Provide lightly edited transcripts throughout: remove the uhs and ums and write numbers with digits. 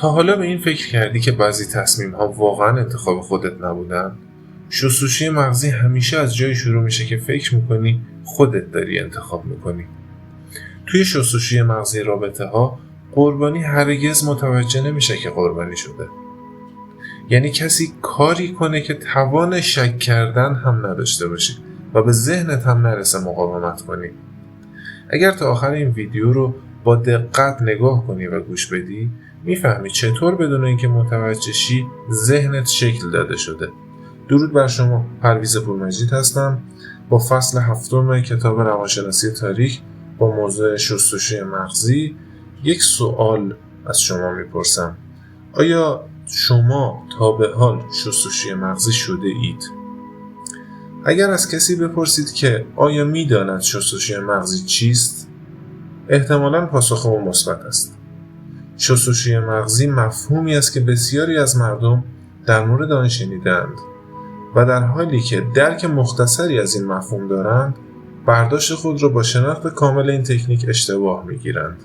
تا حالا به این فکر کردی که بعضی تصمیم‌ها واقعاً انتخاب خودت نبودن؟ شستشوی مغزی همیشه از جایی شروع میشه که فکر میکنی خودت داری انتخاب میکنی. توی شستشوی مغزی رابطه‌ها قربانی هرگز متوجه نمیشه که قربانی شده. یعنی کسی کاری کنه که توان شک کردن هم نداشته باشی و به ذهنت هم نرسه مقاومت کنی. اگر تا آخر این ویدیو رو با دقت نگاه کنی و گوش بدی، میفهمی چطور بدون اینکه متوجه شی ذهنت شکل داده شده. درود بر شما، پرویز پورمجید هستم با فصل 7 کتاب روانشناسی تاریک با موضوع شستشوی مغزی. یک سوال از شما میپرسم: آیا شما تا به حال شستشوی مغزی شده اید؟ اگر از کسی بپرسید که آیا میداند شستشوی مغزی چیست، احتمالاً پاسخ او مثبت است. شستشوی مغزی مفهومی است که بسیاری از مردم در مورد آن شنیدند و در حالی که درک مختصری از این مفهوم دارند، برداشت خود را با شناخت کامل این تکنیک اشتباه می‌گیرند.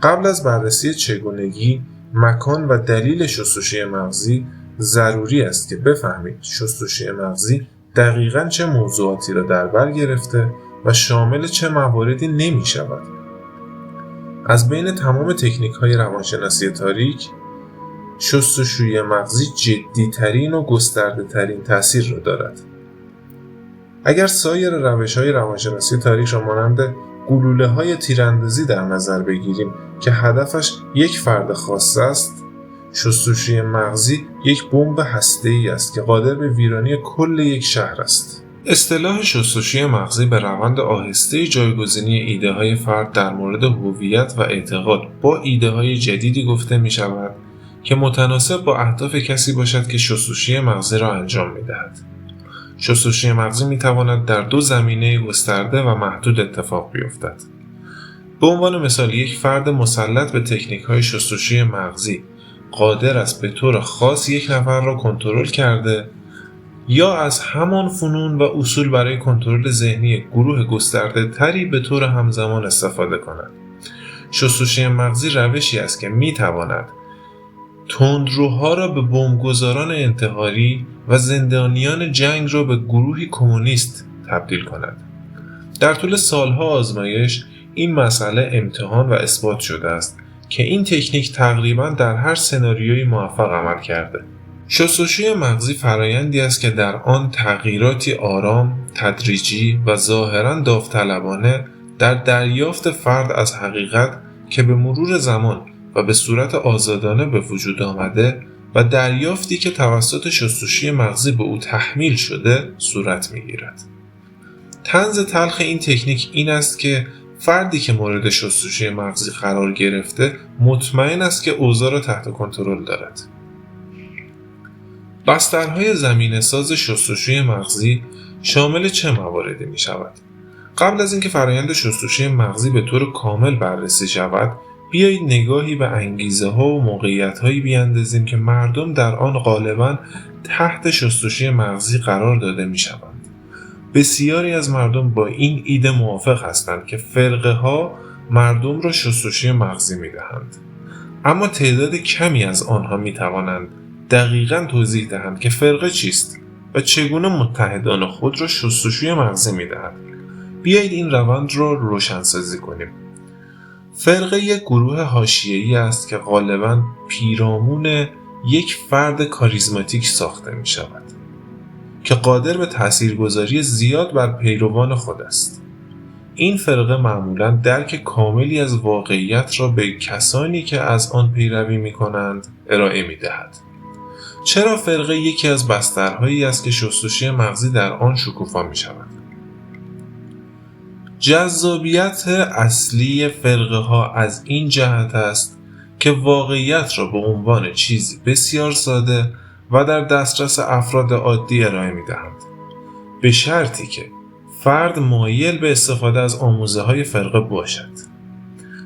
قبل از بررسی چگونگی، مکان و دلیل شستشوی مغزی، ضروری است که بفهمید شستشوی مغزی دقیقاً چه موضوعاتی را در بر گرفته و شامل چه مواردی نمی‌شود. از بین تمام تکنیک‌های روانشناسی تاریک، شستشوی مغزی جدی‌ترین و گسترده‌ترین تأثیر را دارد. اگر سایر روش‌های روانشناسی تاریک را مانند گلوله‌های تیراندازی در نظر بگیریم که هدفش یک فرد خاص است، شستشوی مغزی یک بمب هسته‌ای است که قادر به ویرانی کل یک شهر است. اصطلاح شستشوی مغزی به روند آهسته جایگزینی ایده‌های فرد در مورد هویت و اعتقاد با ایده‌های جدیدی گفته می‌شود که متناسب با اهداف کسی باشد که شستشوی مغزی را انجام می‌دهد. شستشوی مغزی می‌تواند در دو زمینه گسترده و محدود اتفاق بیفتد. به عنوان مثال، یک فرد مسلط به تکنیک‌های شستشوی مغزی قادر است به طور خاص یک نفر را کنترل کرده یا از همان فنون و اصول برای کنترل ذهنی گروه گسترده تری به طور همزمان استفاده کند. شستشوی مغزی روشی است که می‌تواند تندروها را به بمبگذاران انتحاری و زندانیان جنگ را به گروهی کمونیست تبدیل کند. در طول سالها آزمایش، این مسئله امتحان و اثبات شده است که این تکنیک تقریباً در هر سناریویی موفق عمل کرده. شستشوی مغزی فرایندی است که در آن تغییراتی آرام، تدریجی و ظاهراً داوطلبانه در دریافت فرد از حقیقت که به مرور زمان و به صورت آزادانه به وجود آمده و دریافتی که توسط شستشوی مغزی به او تحمیل شده صورت می‌گیرد. طنز تلخ این تکنیک این است که فردی که مورد شستشوی مغزی قرار گرفته مطمئن است که اوضاع را تحت کنترل دارد. بسترهای زمینه‌ساز شستشوی مغزی شامل چه مواردی می‌شود؟ قبل از اینکه فرآیند شستشوی مغزی به طور کامل بررسی شود، بیایید نگاهی به انگیزه‌ها و موقعیت‌هایی بیاندازیم که مردم در آن غالباً تحت شستشوی مغزی قرار داده می‌شوند. بسیاری از مردم با این ایده موافق هستند که فرقه‌ها مردم را شستشوی مغزی می‌دهند. اما تعداد کمی از آنها می‌توانند دقیقاً توضیح دهند که فرقه چیست و چگونه متحدان خود را شستشوی مغزی می‌دهند. بیایید این روند را روشن‌سازی کنیم. فرقه یک گروه حاشیه‌ای است که غالباً پیرامون یک فرد کاریزماتیک ساخته می‌شود که قادر به تاثیرگذاری زیاد بر پیروان خود است. این فرقه معمولاً درک کاملی از واقعیت را به کسانی که از آن پیروی می‌کنند ارائه می‌دهد. چرا فرقه یکی از بسترهایی است که شستشوی مغزی در آن شکوفا می‌شود؟ جذابیت اصلی فرقه ها از این جهت است که واقعیت را به عنوان چیزی بسیار ساده و در دسترس افراد عادی ارائه می دهند، به شرطی که فرد مایل به استفاده از آموزه های فرقه باشد.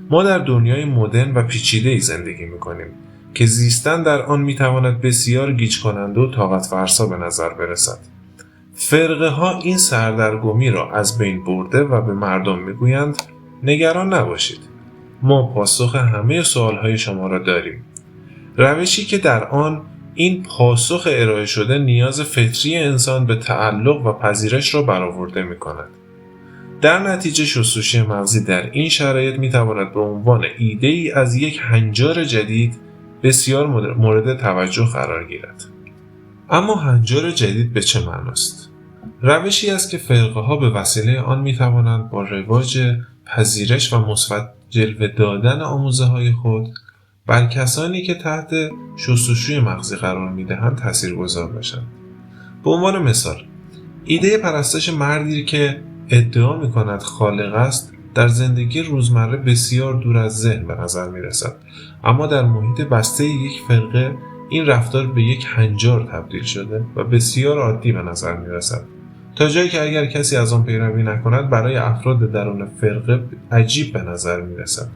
ما در دنیای مدرن و پیچیده‌ای زندگی می کنیم که زیستن در آن می تواند بسیار گیج کننده و طاقت فرسا به نظر برسد. فرقه ها این سردرگمی را از بین برده و به مردم میگویند نگران نباشید، ما پاسخ همه سوالهای شما را داریم. روشی که در آن این پاسخ ارائه شده نیاز فطری انسان به تعلق و پذیرش را برآورده می‌کند. در نتیجه شستشوی مغزی در این شرایط می‌تواند به عنوان ایده‌ای از یک هنجار جدید بسیار مورد توجه قرار گیرد. اما هنجار جدید به چه معناست؟ روشی است که فرقه‌ها به وسیله آن می‌توانند با رواج پذیرش و مثبت جلوه دادن آموزه‌های خود بر کسانی که تحت شستشوی مغزی قرار می‌دهند تاثیرگذار باشند. به عنوان مثال، ایده پرستش مردی که ادعا می‌کند خالق است در زندگی روزمره بسیار دور از ذهن به نظر می‌رسد، اما در محیط بسته یک فرقه این رفتار به یک هنجار تبدیل شده و بسیار عادی به نظر می‌رسد، تا جایی که اگر کسی از آن پیروی نکند برای افراد درون فرقه عجیب به نظر می‌رسد.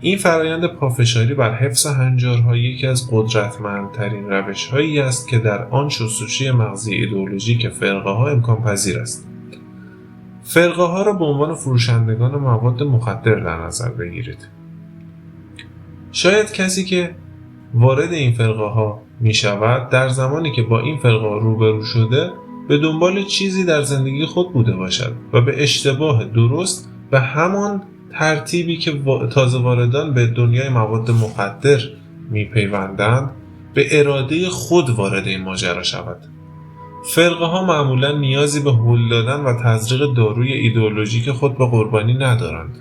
این فرایند پافشاری بر حفظ هنجارها یکی از قدرتمندترین روش‌هایی است که در آن شستشوی مغزی ایدئولوژیک فرقه‌ها امکان پذیر است. فرقه‌ها را به عنوان فروشندگان مواد مخدر در نظر بگیرید. شاید کسی که وارد این فرقه‌ها می‌شود در زمانی که با این فرقه‌ها روبرو شده به دنبال چیزی در زندگی خود بوده باشد و به اشتباه درست به همان ترتیبی که تازه واردان به دنیای مواد مخدر می‌پیوندند به اراده خود وارد این ماجرا شود. فرقه‌ها معمولاً نیازی به هول دادن و تزریق داروی ایدئولوژیک خود به قربانی ندارند،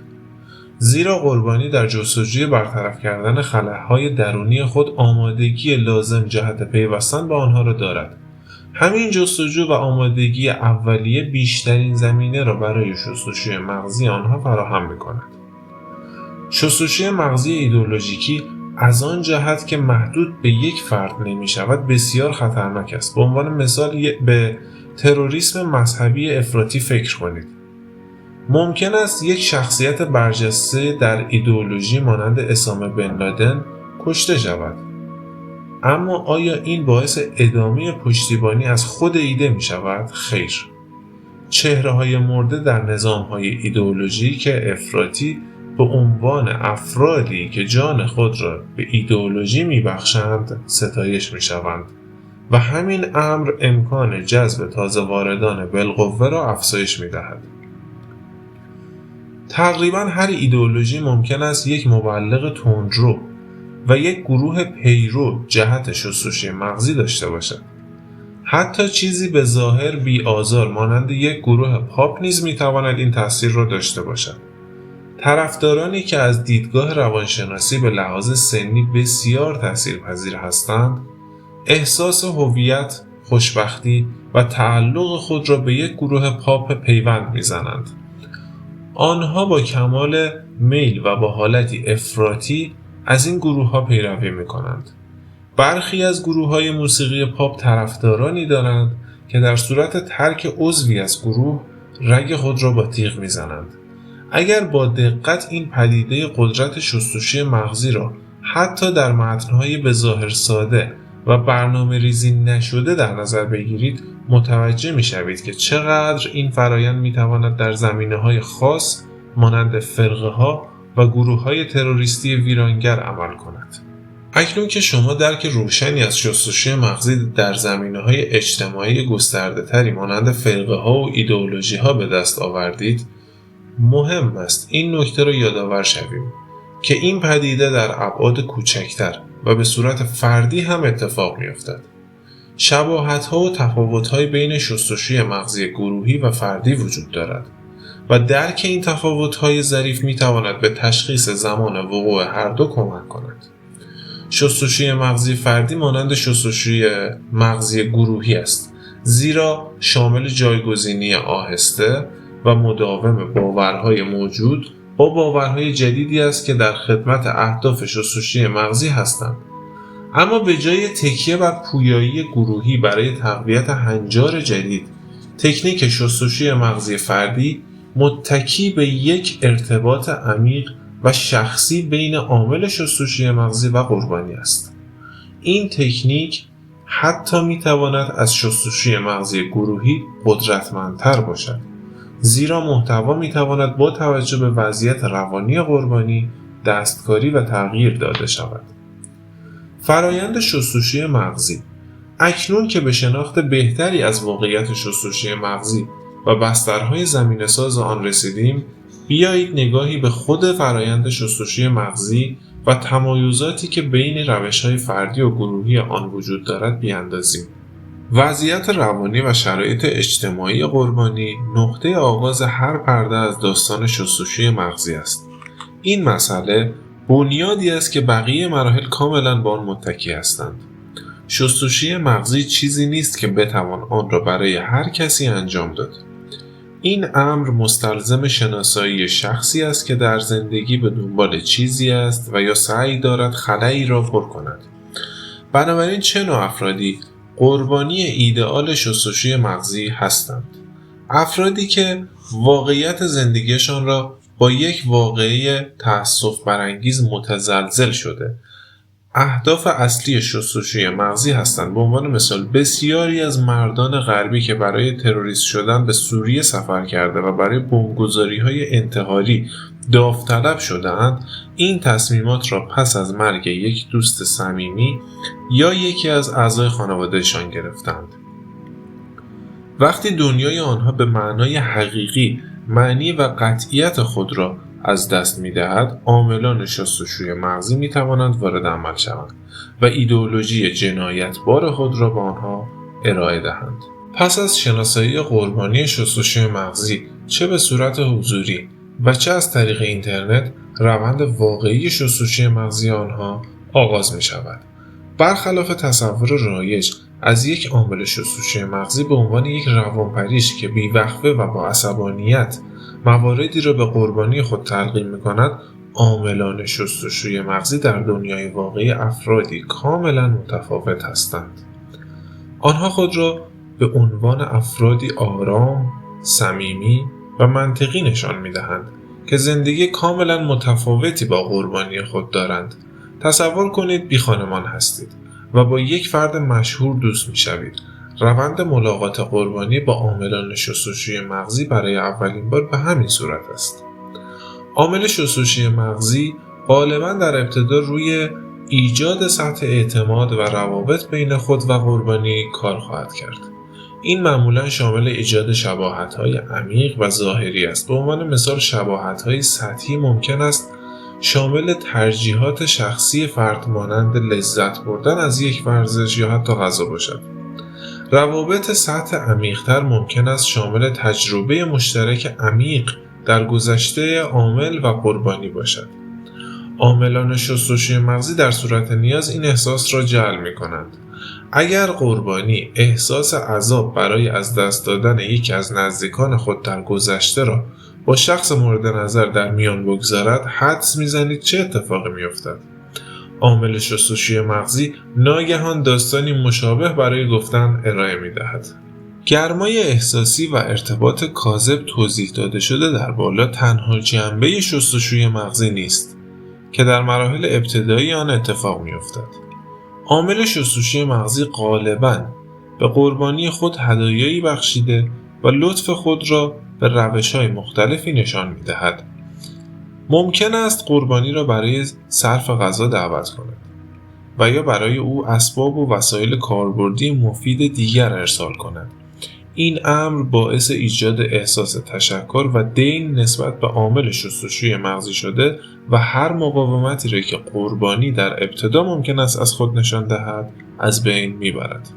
زیرا قربانی در جستجوی برطرف کردن خلاهای درونی خود آمادگی لازم جهت پیوستن به آنها را دارد. همین جستجو و آمادگی اولیه بیشترین زمینه را برای شستشوی مغزی آنها فراهم می‌کند. شستشوی مغزی ایدئولوژیکی از آن جهت که محدود به یک فرد نمی‌شود بسیار خطرناک است. به عنوان مثال به تروریسم مذهبی افراطی فکر کنید. ممکن است یک شخصیت برجسته در ایدئولوژی مانند اسامه بن لادن کشته شود. اما آیا این باعث ادامه پشتیبانی از خود ایده می شود؟ خیر. چهره‌های مرده در نظام‌های ایدئولوژیک افراطی به عنوان افرادی که جان خود را به ایدئولوژی می بخشند ستایش می شوند و همین امر امکان جذب تازه واردان بالقوه را افزایش می دهد. تقریباً هر ایدئولوژی ممکن است یک مبلغ تندرو و یک گروه پیرو جهت شستشوی مغزی داشته باشد. حتی چیزی به ظاهر بی آزار مانند یک گروه پاپ نیز میتواند این تاثیر را داشته باشد. طرفدارانی که از دیدگاه روانشناسی به لحاظ سنی بسیار تاثیرپذیر هستند، احساس هویت، خوشبختی و تعلق خود را به یک گروه پاپ پیوند میزنند. آنها با کمال میل و با حالتی افراطی از این گروه‌ها پیروی می‌کنند. برخی از گروه‌های موسیقی پاپ طرفدارانی دارند که در صورت ترک عضوی از گروه رگ خود را با تیغ می‌زنند. اگر با دقت این پدیده قدرت شستشوی مغزی را حتی در متن‌های به ظاهر ساده و برنامه‌ریزی نشده در نظر بگیرید، متوجه می‌شوید که چقدر این فرایند می‌تواند در زمینه‌های خاص مانند فرقه‌ها و گروه‌های تروریستی ویرانگر عمل کند. اکنون که شما درک روشنی از شستشوی مغزی در زمینه‌های اجتماعی گسترده‌تری مانند فرقه‌ها و ایدئولوژی‌ها به دست آوردید، مهم است این نکته را یادآور شویم که این پدیده در ابعاد کوچکتر و به صورت فردی هم اتفاق می‌افتد. شباهت‌ها و تفاوت‌های بین شستشوی مغزی گروهی و فردی وجود دارد و درک این تفاوت‌های ظریف می‌تواند به تشخیص زمان وقوع هر دو کمک کند. شستشوی مغزی فردی مانند شستشوی مغزی گروهی است، زیرا شامل جایگزینی آهسته و مداوم باورهای موجود با باورهای جدیدی است که در خدمت اهداف شستشوی مغزی هستند. اما به جای تکیه بر پویایی گروهی برای تقویت هنجار جدید، تکنیک شستشوی مغزی فردی متکی به یک ارتباط عمیق و شخصی بین عامل شستشوی مغزی و قربانی است. این تکنیک حتی میتواند از شستشوی مغزی گروهی قدرتمندتر باشد، زیرا محتوا میتواند با توجه به وضعیت روانی قربانی دستکاری و تغییر داده شود. فرایند شستشوی مغزی. اکنون که به شناخت بهتری از واقعیت شستشوی مغزی و بسترهای زمینه‌ساز آن رسیدیم، بیایید نگاهی به خود فرایند شستشوی مغزی و تمایزاتی که بین روش‌های فردی و گروهی آن وجود دارد بیاندازیم. وضعیت روانی و شرایط اجتماعی قربانی نقطه آغاز هر پرده از داستان شستشوی مغزی است. این مسئله بنیادی است که بقیه مراحل کاملاً به آن متکی هستند. شستشوی مغزی چیزی نیست که بتوان آن را برای هر کسی انجام داد. این امر مستلزم شناسایی شخصی است که در زندگی به دنبال چیزی است و یا سعی دارد خلایی را پر کند. بنابراین چه نوع افرادی قربانی ایدئال شستشوی مغزی هستند؟ افرادی که واقعیت زندگیشان را با یک واقعه تأسف برانگیز متزلزل شده. اهداف اصلی شستشوی مغزی هستند. به عنوان مثال بسیاری از مردان غربی که برای تروریست شدن به سوریه سفر کرده و برای بمبگذاری‌های انتحاری داوطلب شده‌اند، این تصمیمات را پس از مرگ یک دوست صمیمی یا یکی از اعضای خانواده‌شان گرفتند. وقتی دنیای آنها به معنای حقیقی معنی و قطعیت خود را از دست می‌دهد، عاملان شستشوی مغزی می‌توانند وارد عمل شوند و ایدئولوژی جنایتبار خود را به آنها ارائه دهند. پس از شناسایی قربانی شستشوی مغزی، چه به صورت حضوری و چه از طریق اینترنت، روند واقعی شستشوی مغزی آنها آغاز می‌شود. برخلاف تصور رایج از یک عامل شستشوی مغزی به عنوان یک روانپریش که بی‌وقفه و با عصبانیت مواردی را به قربانی خود تلقین می‌کند، عاملان شستشوی مغزی در دنیای واقعی افرادی کاملا متفاوت هستند. آنها خود را به عنوان افرادی آرام، صمیمی و منطقی نشان می‌دهند که زندگی کاملا متفاوتی با قربانی خود دارند. تصور کنید بی خانمان هستید و با یک فرد مشهور دوست می‌شوید. روند ملاقات قربانی با عاملان شستشوی مغزی برای اولین بار به همین صورت است. عامل شستشوی مغزی غالباً در ابتدا روی ایجاد سطح اعتماد و روابط بین خود و قربانی کار خواهد کرد. این معمولاً شامل ایجاد شباهت‌های عمیق و ظاهری است. به عنوان مثال شباهت‌های سطحی ممکن است شامل ترجیحات شخصی فرد مانند لذت بردن از یک ورزش یا حتی غذا باشد. روابط سطح عمیق‌تر ممکن است شامل تجربه مشترک عمیق در گذشته عامل و قربانی باشد. عاملان شستشوی مغزی در صورت نیاز این احساس را جلب می‌کنند. اگر قربانی احساس عذاب برای از دست دادن یکی از نزدیکان خود در گذشته را با شخص مورد نظر در میان بگذارد، حدس می‌زنید چه اتفاقی می‌افتد. عامل شستشوی مغزی ناگهان داستانی مشابه برای گفتن ارائه می‌دهد. گرمای احساسی و ارتباط کاذب توضیح داده شده در بالا تنها جنبه شستشوی مغزی نیست که در مراحل ابتدایی آن اتفاق می‌افتد. عامل شستشوی مغزی غالباً به قربانی خود هدایایی بخشیده و لطف خود را به روش‌های مختلفی نشان می‌دهد. ممکن است قربانی را برای صرف غذا دعوت کند و یا برای او اسباب و وسایل کاربردی مفید دیگر ارسال کند. این امر باعث ایجاد احساس تشکر و دین نسبت به عامل شستشوی مغزی شده و هر مقاومتی را که قربانی در ابتدا ممکن است از خود نشان دهد از بین میبرد.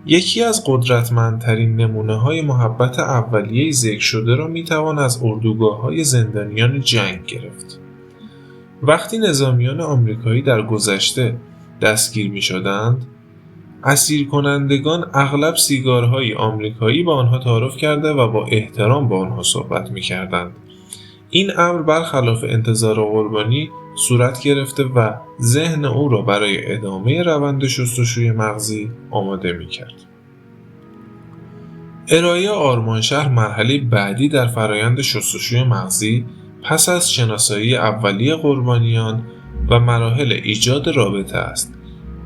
یکی از قدرتمندترین نمونه‌های محبت اولیه ذکر شده را میتوان از اردوگاه‌های زندانیان جنگ گرفت. وقتی نظامیان آمریکایی در گذشته دستگیر می‌شدند، اسیر کنندگان اغلب سیگارهای آمریکایی به آنها تعارف کرده و با احترام با آنها صحبت می‌کردند. این امر برخلاف انتظار قربانی صورت گرفته و ذهن او را برای ادامه روند شستشوی مغزی آماده می‌کرد. ارائه آرمانشهر مرحله بعدی در فرایند شستشوی مغزی پس از شناسایی اولیه قربانیان و مراحل ایجاد رابطه است.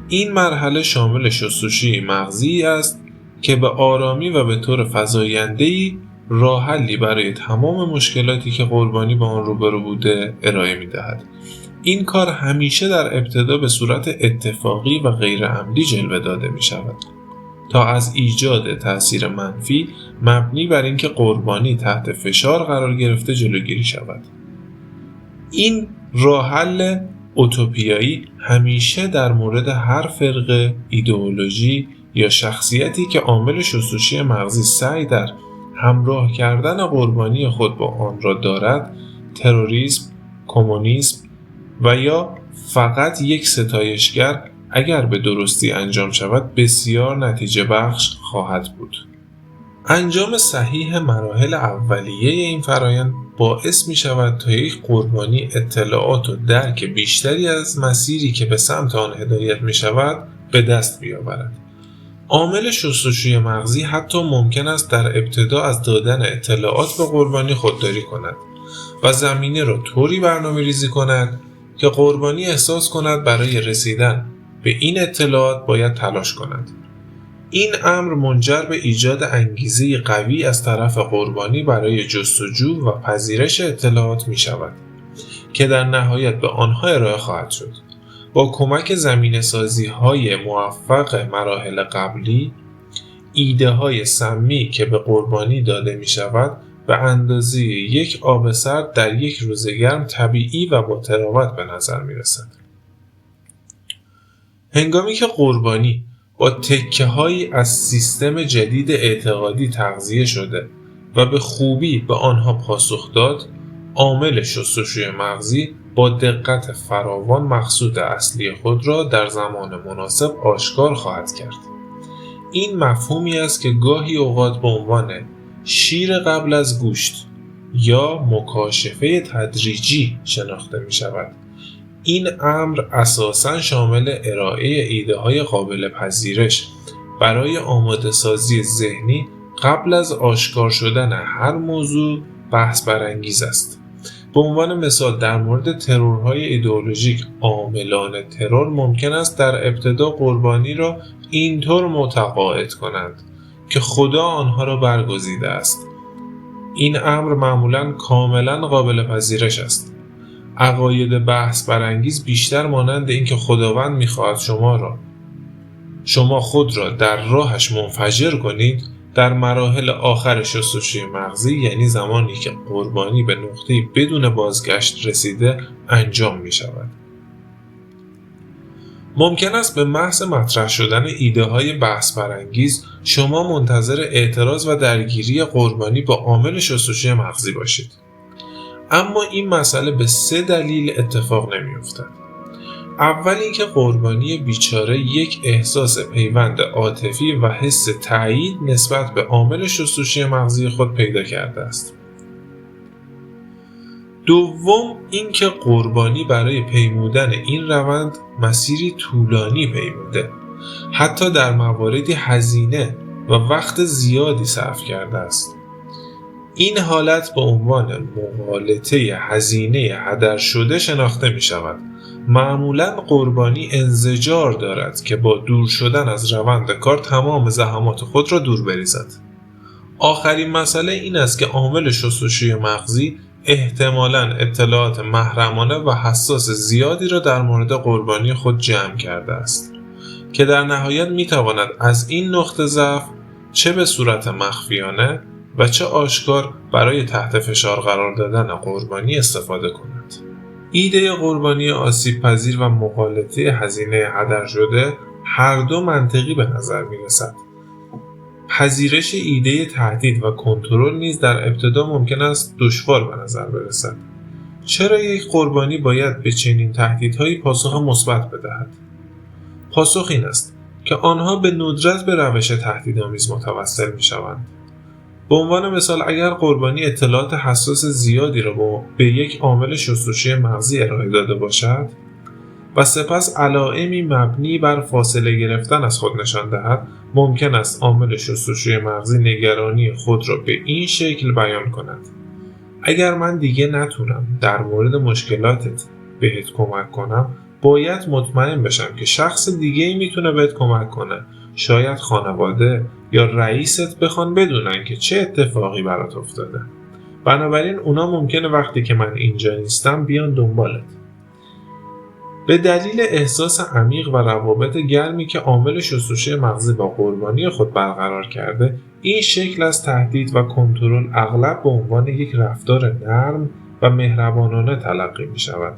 این مرحله شامل شستشوی مغزی است که به آرامی و به طور فزاینده‌ای راه حلی برای تمام مشکلاتی که قربانی با آن روبرو بوده ارائه می‌دهد. این کار همیشه در ابتدا به صورت اتفاقی و غیر عمدی جلوه داده می شود تا از ایجاد تأثیر منفی مبنی بر اینکه قربانی تحت فشار قرار گرفته جلوگیری شود. این راه حل اوتوپیایی همیشه در مورد هر فرقه، ایدئولوژی یا شخصیتی که عامل شستشوی مغزی سعی در همراه کردن قربانی خود با آن را دارد، تروریسم، کمونیسم و یا فقط یک ستایشگر اگر به درستی انجام شود بسیار نتیجه بخش خواهد بود. انجام صحیح مراحل اولیه این فرایند باعث می شود تا یک قربانی اطلاعات و درک بیشتری از مسیری که به سمت آن هدایت می شود به دست بیاورد. عامل شستشوی مغزی حتی ممکن است در ابتدا از دادن اطلاعات به قربانی خودداری کند و زمینه را طوری برنامه‌ریزی کند که قربانی احساس کند برای رسیدن به این اطلاعات باید تلاش کند. این امر منجر به ایجاد انگیزه قوی از طرف قربانی برای جستجو و پذیرش اطلاعات می شود که در نهایت به آنها ارائه خواهد شد. با کمک زمینه‌سازی های موفق مراحل قبلی، ایده های سمی که به قربانی داده می شود به اندازه یک آب سرد در یک روز گرم طبیعی و با تراوت به نظر می رسد. هنگامی که قربانی با تکه‌هایی از سیستم جدید اعتقادی تغذیه شده و به خوبی به آنها پاسخ داد، عامل شستشوی مغزی با دقت فراوان مقصود اصلی خود را در زمان مناسب آشکار خواهد کرد. این مفهومی است که گاهی اوقات به عنوان شیر قبل از گوشت یا مکاشفه تدریجی شناخته می شود. این امر اساساً شامل ارائه ایده‌های قابل پذیرش برای آماده سازی ذهنی قبل از آشکار شدن هر موضوع بحث برانگیز است. به عنوان مثال در مورد ترورهای ایدئولوژیک، عاملان ترور ممکن است در ابتدا قربانی را اینطور متقاعد کنند که خدا آنها را برگزیده است. این امر معمولاً کاملاً قابل پذیرش است. عقاید بحث برانگیز بیشتر مانند این که خداوند می‌خواهد شما خود را در راهش منفجر کنید، در مراحل آخر شستشوی مغزی، یعنی زمانی که قربانی به نقطه‌ای بدون بازگشت رسیده، انجام می‌شود. ممکن است به محض مطرح شدن ایده‌های بحث برانگیز شما منتظر اعتراض و درگیری قربانی با عامل شستشوی مغزی باشید. اما این مسئله به 3 دلیل اتفاق نمی‌افتد. اول اینکه قربانی بیچاره یک احساس پیوند عاطفی و حس تأیید نسبت به عامل شستشوی مغزی خود پیدا کرده است. دوم اینکه قربانی برای پیمودن این روند مسیری طولانی پیموده، حتی در مواردی هزینه و وقت زیادی صرف کرده است. این حالت به عنوان مغالطه هزینه هدر شده شناخته می شود. معمولاً قربانی انزجار دارد که با دور شدن از روند کار تمام زحمات خود را دور بریزد. آخرین مسئله این است که عامل شستشوی مغزی احتمالاً اطلاعات محرمانه و حساس زیادی را در مورد قربانی خود جمع کرده است که در نهایت می تواند از این نقطه ضعف چه به صورت مخفیانه و چه آشکار برای تحت فشار قرار دادن قربانی استفاده کند. ایده قربانی آسیب پذیر و مغالطه هزینه هدر شده هر دو منطقی به نظر می رسد. پذیرش ایده تهدید و کنترل نیز در ابتدا ممکن است دشوار به نظر برسد. چرا یک قربانی باید به چنین تهدیدهایی پاسخ مثبت بدهد؟ پاسخ این است که آنها به ندرت به روش تهدیدآمیز متوسل می شوند. به عنوان مثال اگر قربانی اطلاعات حساس زیادی را به یک عامل شستشوی مغزی ارائه داده باشد و سپس علائمی مبنی بر فاصله گرفتن از خود نشان دهد، ممکن است عامل شستشوی مغزی نگرانی خود را به این شکل بیان کند: اگر من دیگه نتونم در مورد مشکلاتت بهت کمک کنم، باید مطمئن بشم که شخص دیگه‌ای میتونه بهت کمک کنه. شاید خانواده یا رئیست بخوان بدونن که چه اتفاقی برات افتاده. بنابراین اونا ممکنه وقتی که من اینجا نیستم بیان دنبالت. به دلیل احساس عمیق و روابط گرمی که عامل شستشوی مغزی با قربانی خود برقرار کرده، این شکل از تهدید و کنترل اغلب به عنوان یک رفتار نرم و مهربانانه تلقی می شود.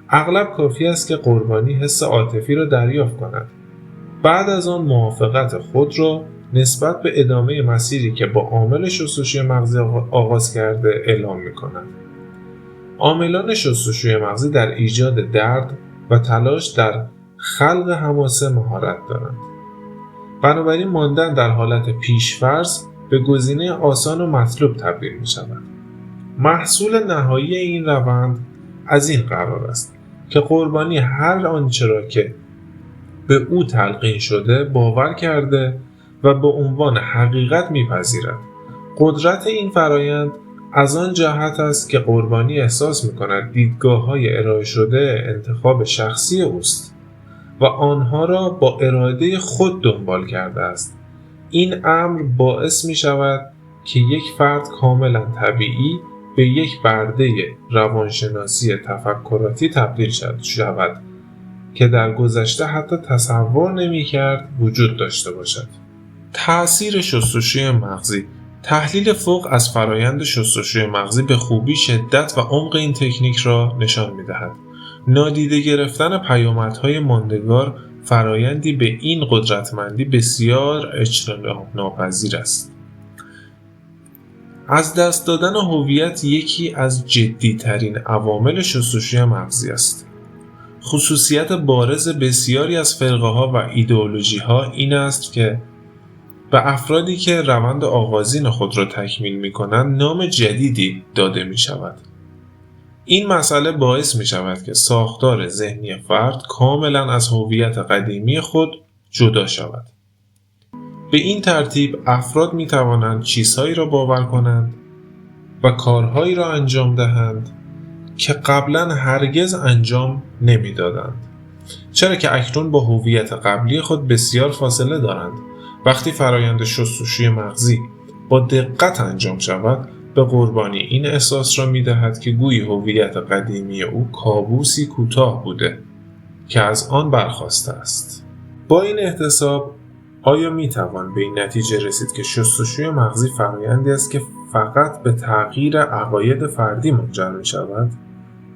اغلب کافی است که قربانی حس عاطفی را دریافت کند. بعد از آن موافقت خود را نسبت به ادامه مسیری که با عامل شستشوی مغزی آغاز کرده اعلام می کند. عاملان شستشوی مغزی در ایجاد درد و تلاش در خلق حماسه مهارت دارند. بنابراین ماندن در حالت پیش‌فرض به گزینه آسان و مطلوب تبدیل می شود. محصول نهایی این روند از این قرار است که قربانی هر آنچه را که به او تلقین شده باور کرده و به عنوان حقیقت می‌پذیرد. قدرت این فرایند از آن جهت است که قربانی احساس می‌کند دیدگاه‌های ارائه شده انتخاب شخصی اوست و آنها را با اراده خود دنبال کرده است. این امر باعث می‌شود که یک فرد کاملاً طبیعی به یک برده روانشناسی تفکراتی تبدیل شود که در گذشته حتی تصور نمی‌کرد وجود داشته باشد. تأثیر شستشوی مغزی. تحلیل فوق از فرایند شستشوی مغزی به خوبی شدت و عمق این تکنیک را نشان می‌دهد. نادیده گرفتن پیامدهای ماندگار فرایندی به این قدرتمندی بسیار اجتناب ناپذیر است. از دست دادن هویت یکی از جدی‌ترین عوامل شستشوی مغزی است. خصوصیت بارز بسیاری از فرقه‌ها و ایدئولوژی‌ها این است که به افرادی که روند آغازین خود را تکمیل می‌کنند نام جدیدی داده می‌شود. این مسئله باعث می‌شود که ساختار ذهنی فرد کاملاً از هویت قدیمی خود جدا شود. به این ترتیب افراد می‌توانند چیزهایی را باور کنند و کارهایی را انجام دهند که قبلا هرگز انجام نمیدادند، چرا که اکنون با هویت قبلی خود بسیار فاصله دارند. وقتی فرایند شستشوی مغزی با دقت انجام شود، به قربانی این احساس را میدهد که گویی هویت قدیمی او کابوسی کوتاه بوده که از آن برخاسته است. با این احتساب آیا میتوان به این نتیجه رسید که شستشوی مغزی فرایندی است که فقط به تغییر عقاید فردی منجر می شود؟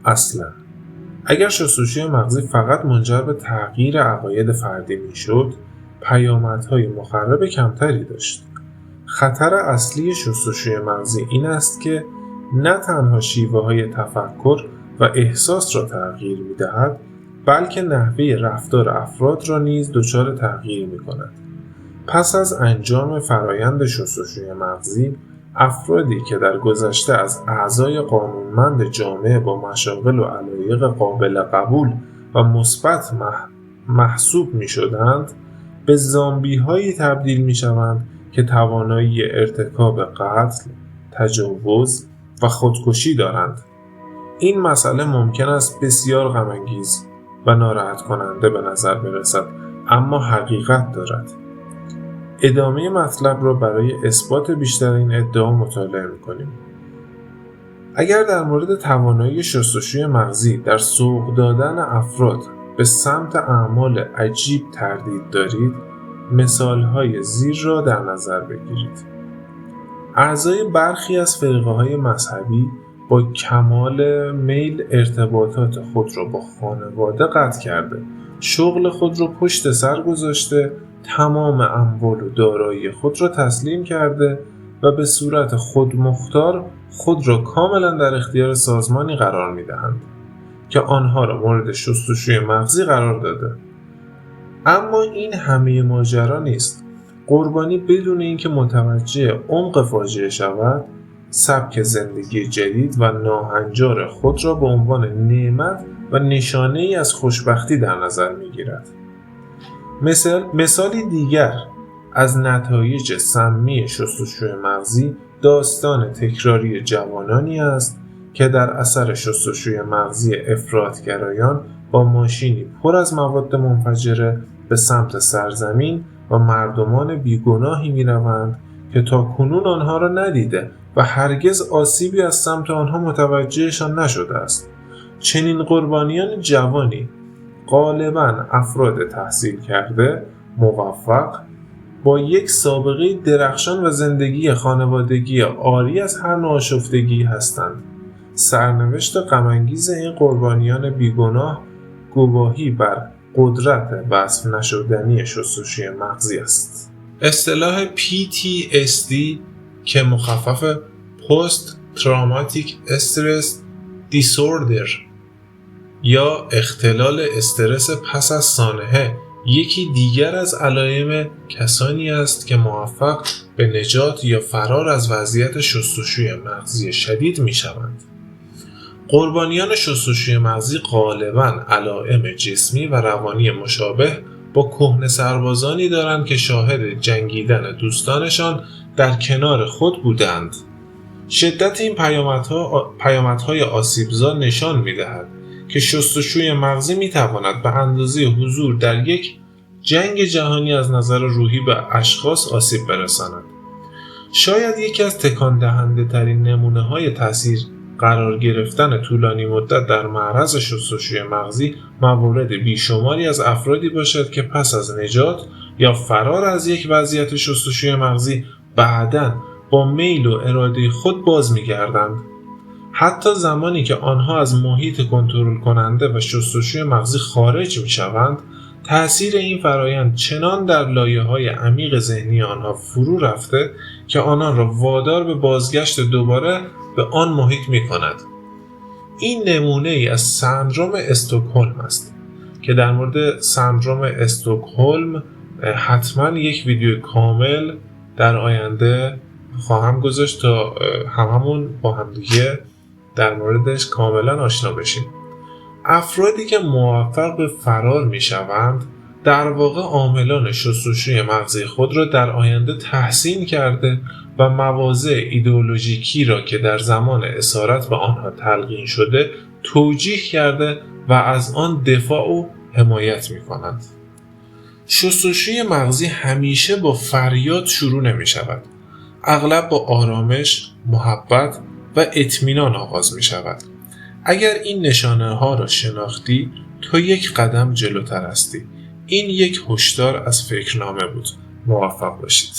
اصلا اگر شستشوی مغزی فقط منجر به تغییر عقاید فردی می شد، پیامدهای مخرب کمتری داشت. خطر اصلی شستشوی مغزی این است که نه تنها شیوه های تفکر و احساس را تغییر می دهد، بلکه نحوه رفتار افراد را نیز دچار تغییر می کند. پس از انجام فرایند شستشوی مغزی، افرادی که در گذشته از اعضای قانونمند جامعه با مشاغل و علایق قابل قبول و مثبت محسوب می شدند، به زامبی هایی تبدیل می شوند که توانایی ارتکاب قتل، تجاوز و خودکشی دارند. این مسئله ممکن است بسیار غم‌انگیز و ناراحت کننده به نظر برسد، اما حقیقت دارد. ادامه مطلب را برای اثبات بیشتر این ادعا مطالعه می‌کنیم. اگر در مورد توانایی شستشوی مغزی در سوق دادن افراد به سمت اعمال عجیب تردید دارید، مثال‌های زیر را در نظر بگیرید. اعضای برخی از فرقه‌های مذهبی با کمال میل ارتباطات خود را با خانواده قطع کرده، شغل خود را پشت سر گذاشته، تمام اموال و دارایی خود را تسلیم کرده و به صورت خودمختار خود را کاملا در اختیار سازمانی قرار می‌دهند که آنها را مورد شستشوی مغزی قرار داده. اما این همه ماجرا نیست. قربانی بدون اینکه متوجه عمق فاجعه شود، سبک زندگی جدید و ناهنجار خود را به عنوان نعمت و نشانه‌ای از خوشبختی در نظر می‌گیرد. مثالی دیگر از نتایج سمی شستشوی مغزی داستان تکراری جوانانی است که در اثر شستشوی مغزی افراط‌گرایان با ماشینی پر از مواد منفجره به سمت سرزمین و مردمان بیگناهی می‌روند که تاکنون آنها را ندیده و هرگز آسیبی از سمت آنها متوجهشان نشده است. چنین قربانیان جوانی غالباً افراد تحصیل کرده، موفق، با یک سابقه درخشان و زندگی خانوادگی عاری از هر نوع آشفتگی هستند. سرنوشت غم‌انگیز این قربانیان بیگناه گواهی بر قدرت وصف نشدنی شستشوی مغزی است. اصطلاح PTSD که مخفف Post Traumatic Stress Disorder یا اختلال استرس پس از سانحه یکی دیگر از علائم کسانی است که موفق به نجات یا فرار از وضعیت شستشوی مغزی شدید می شوند. قربانیان شستشوی مغزی غالباً علائم جسمی و روانی مشابه با کهنه سربازانی دارند که شاهد جنگیدن دوستانشان در کنار خود بودند. شدت این پیامدهای آسیبزا نشان می‌دهد که شستشوی مغزی می‌تواند به اندازه حضور در یک جنگ جهانی از نظر روحی به اشخاص آسیب برساند. شاید یکی از تکان دهنده ترین نمونه‌های تأثیر قرار گرفتن طولانی مدت در معرض شستشوی مغزی موارد بیشماری از افرادی باشد که پس از نجات یا فرار از یک وضعیت شستشوی مغزی بعداً با میل و اراده خود باز می‌گردند. حتی زمانی که آنها از محیط کنترل کننده و شستشوی مغزی خارج می‌شوند، تأثیر این فرایند چنان در لایه‌های عمیق ذهنی آنها فرو رفته که آنان را وادار به بازگشت دوباره به آن محیط می‌کند. این نمونه ای از سندرم استکهلم است که در مورد سندرم استکهلم حتما یک ویدیو کامل در آینده خواهم گذاشت تا هممون با همدیگه در موردش کاملا آشنا بشیم. افرادی که موفق به فرار میشوند در واقع عاملان شستشوی مغزی خود را در آینده تحسین کرده و مواضع ایدئولوژیکی را که در زمان اسارت به آنها تلقین شده توجیه کرده و از آن دفاع و حمایت می‌کنند. شستشوی مغزی همیشه با فریاد شروع نمی‌شود. اغلب با آرامش، محبت و اطمینان آغاز می‌شود. اگر این نشانه‌ها را شناختی، تو یک قدم جلوتر هستی. این یک هشدار از فکرنامه بود. موفق باشید.